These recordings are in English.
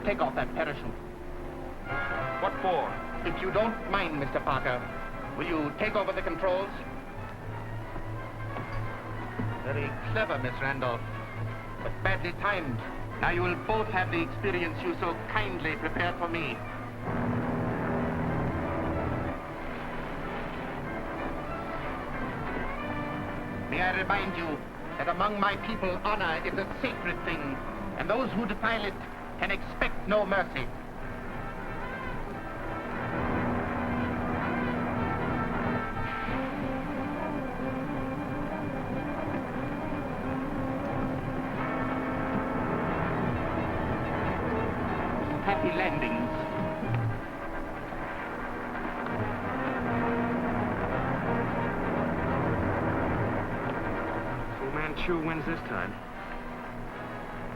take off that parachute. What for? If you don't mind, Mr. Parker, will you take over the controls? Very clever, Miss Randolph, but badly timed. Now you will both have the experience you so kindly prepared for me. May I remind you that among my people, honor is a sacred thing, and those who defile it can expect no mercy. Happy landings. Manchu wins this time.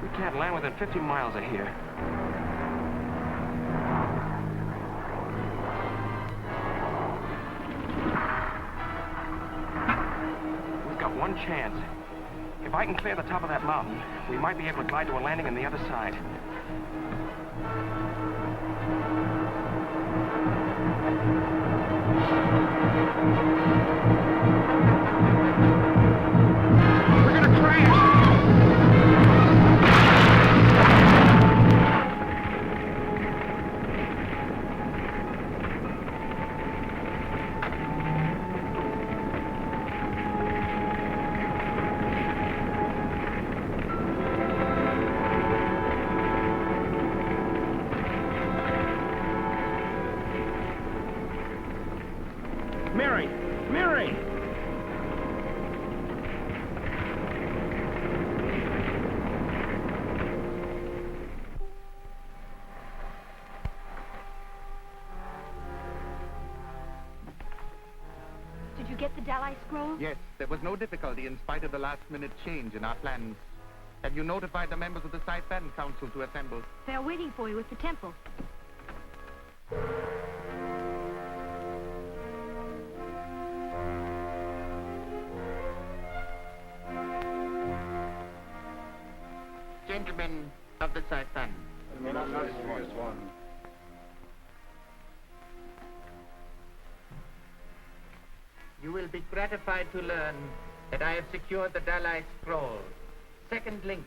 We can't land within 50 miles of here. We've got one chance. If I can clear the top of that mountain, we might be able to glide to a landing on the other side. Did you get the Dalai scroll? Yes, there was no difficulty in spite of the last-minute change in our plans. Have you notified the members of the Saipan Council to assemble? They're waiting for you at the temple. Gentlemen of the Saipan. You will be gratified to learn that I have secured the Dalai scroll, second link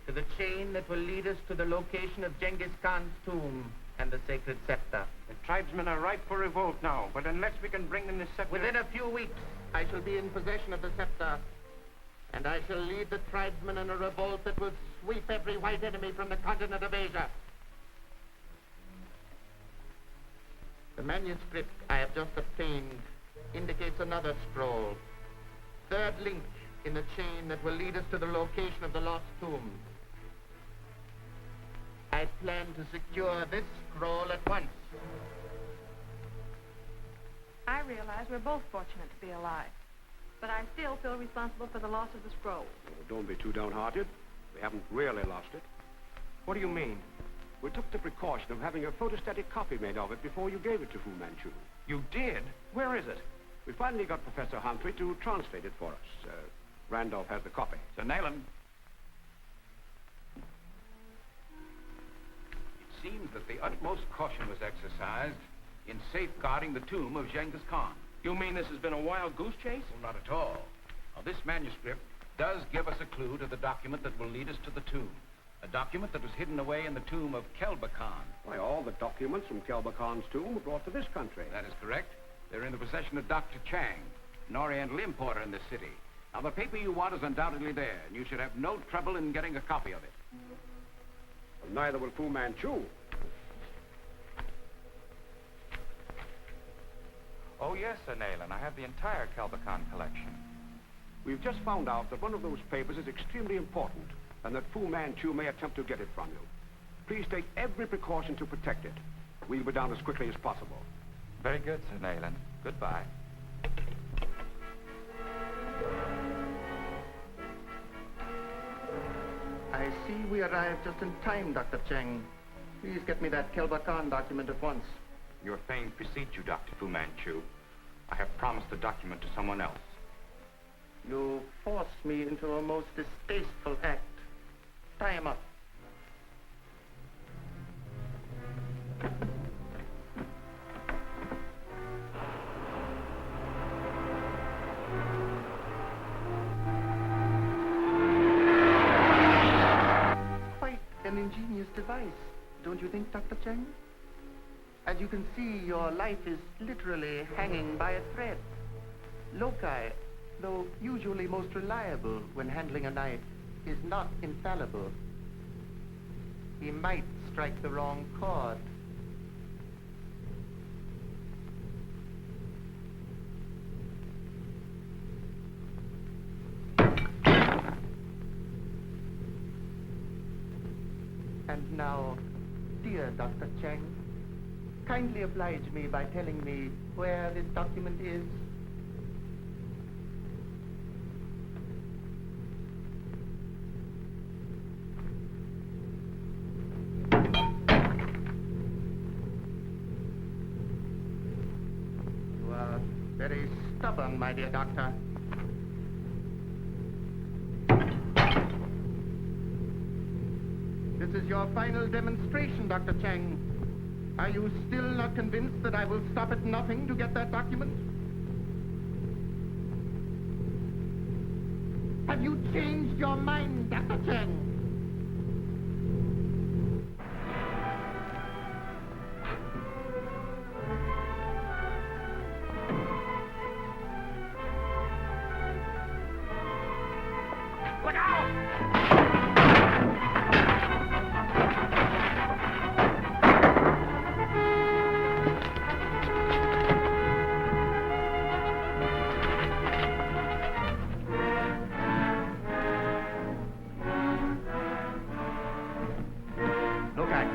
to the chain that will lead us to the location of Genghis Khan's tomb and the sacred scepter. The tribesmen are ripe for revolt now, but unless we can bring them the scepter... Within a few weeks, I shall be in possession of the scepter, and I shall lead the tribesmen in a revolt that will sweep every white enemy from the continent of Asia. The manuscript I have just obtained indicates another scroll, third link in the chain that will lead us to the location of the lost tomb. I plan to secure this scroll at once. I realize we're both fortunate to be alive, but I still feel responsible for the loss of the scroll. Well, don't be too downhearted. We haven't really lost it. What do you mean? We took the precaution of having a photostatic copy made of it before you gave it to Fu Manchu. You did? Where is it? We finally got Professor Humphrey to translate it for us. Randolph has the copy. Sir Nayland. It seems that the utmost caution was exercised in safeguarding the tomb of Genghis Khan. You mean this has been a wild goose chase? Well, not at all. Now, this manuscript does give us a clue to the document that will lead us to the tomb. A document that was hidden away in the tomb of Kelba Khan. Why, all the documents from Kelba Khan's tomb were brought to this country. That is correct. They're in the possession of Dr. Chang, an Oriental importer in this city. Now, the paper you want is undoubtedly there, and you should have no trouble in getting a copy of it. Well, neither will Fu Manchu. Oh, yes, Sir Nayland. I have the entire Kelba Khan collection. We've just found out that one of those papers is extremely important, and that Fu Manchu may attempt to get it from you. Please take every precaution to protect it. We'll be down as quickly as possible. Very good, Sir Nayland. Goodbye. I see we arrived just in time, Dr. Chang. Please get me that Kelba Khan document at once. Your fame precedes you, Dr. Fu Manchu. I have promised the document to someone else. You force me into a most distasteful act. Tie him up. Quite an ingenious device, don't you think, Dr. Chang? As you can see, your life is literally hanging by a thread. Loci, though usually most reliable when handling a knife, is not infallible. He might strike the wrong chord. And now, dear Dr. Chang, kindly oblige me by telling me where this document is. You are very stubborn, my dear doctor. This is your final demonstration, Dr. Chang. Are you still not convinced that I will stop at nothing to get that document? Have you changed your mind, Dr. Chang? Look out! Look at.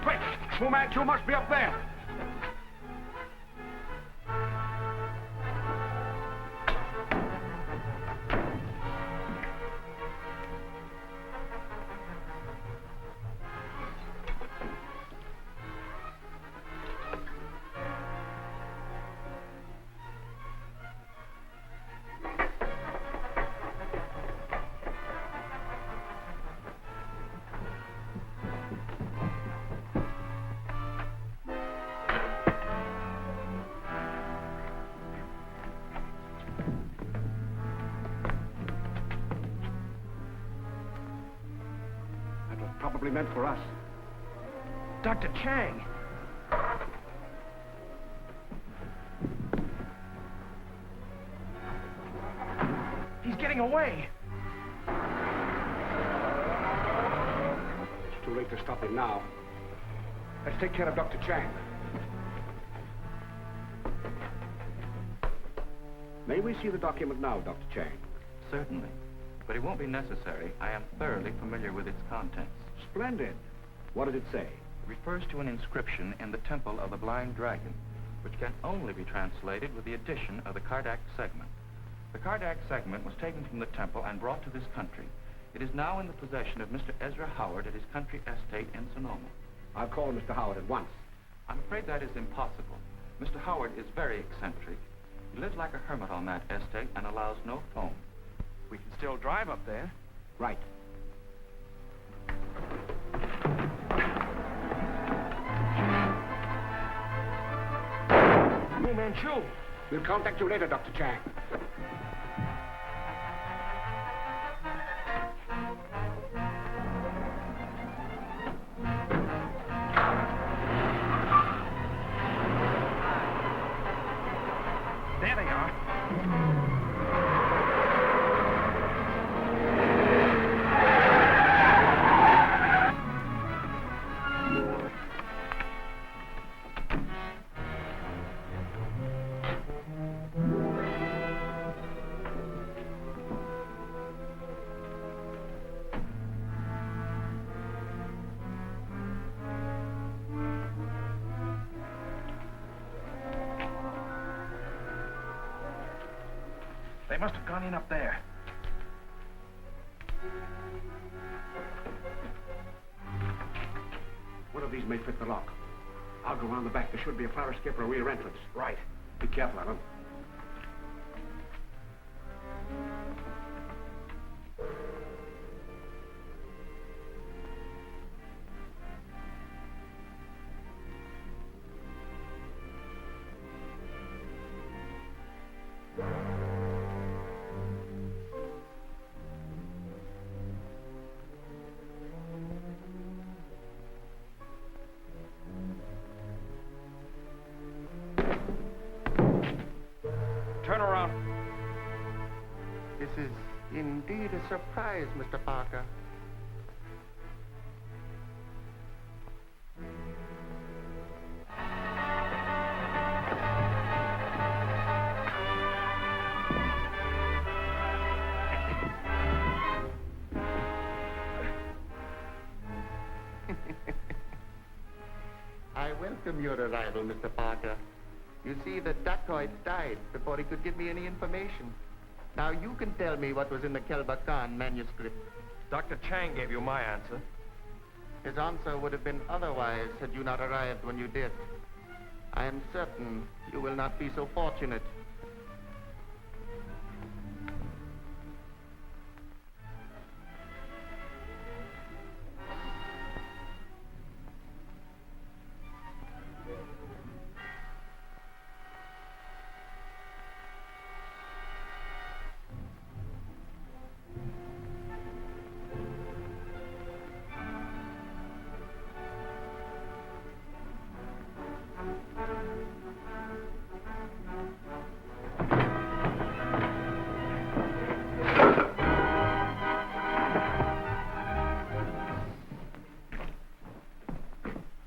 Quick! Fu Manchu must be up there. That was probably meant for us. Dr. Chang! He's getting away! It's too late to stop him now. Let's take care of Dr. Chang. May we see the document now, Dr. Chang? Certainly. But it won't be necessary. I am thoroughly familiar with its contents. Splendid. What does it say? It refers to an inscription in the Temple of the Blind Dragon, which can only be translated with the addition of the Kardak segment. The Kardak segment was taken from the temple and brought to this country. It is now in the possession of Mr. Ezra Howard at his country estate in Sonoma. I'll call Mr. Howard at once. I'm afraid that is impossible. Mr. Howard is very eccentric. He lives like a hermit on that estate and allows no phone. We can still drive up there. Right. Fu Manchu! We'll contact you later, Dr. Chang. There they are. must have gone in up there. One of these may fit the lock. I'll go around the back. There should be a fire escape or a rear entrance. Right. Be careful, Alan. Turn around. This is indeed a surprise, Mr. Parker. I welcome your arrival, Mr. Parker. You see, the dacoit died before he could give me any information. Now you can tell me what was in the Kelba Khan manuscript. Dr. Chang gave you my answer. His answer would have been otherwise had you not arrived when you did. I am certain you will not be so fortunate.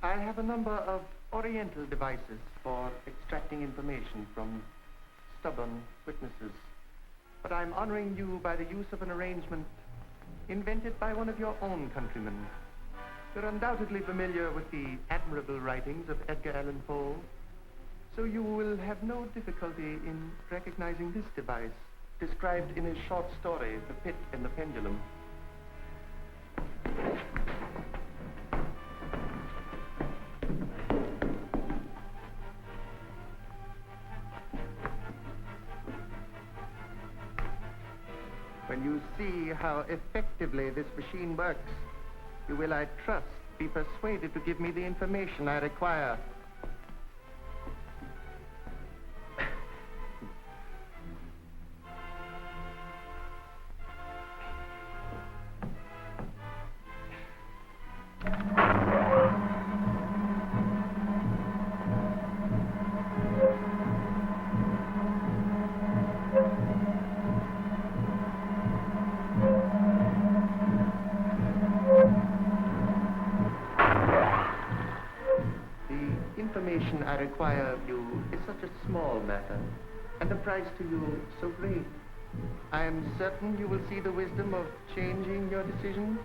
I have a number of Oriental devices for extracting information from stubborn witnesses. But I'm honoring you by the use of an arrangement invented by one of your own countrymen. You're undoubtedly familiar with the admirable writings of Edgar Allan Poe, so you will have no difficulty in recognizing this device, described in his short story, The Pit and the Pendulum. When you see how effectively this machine works, you will, I trust, be persuaded to give me the information I require. Information I require of you is such a small matter, and the price to you so great. I am certain you will see the wisdom of changing your decision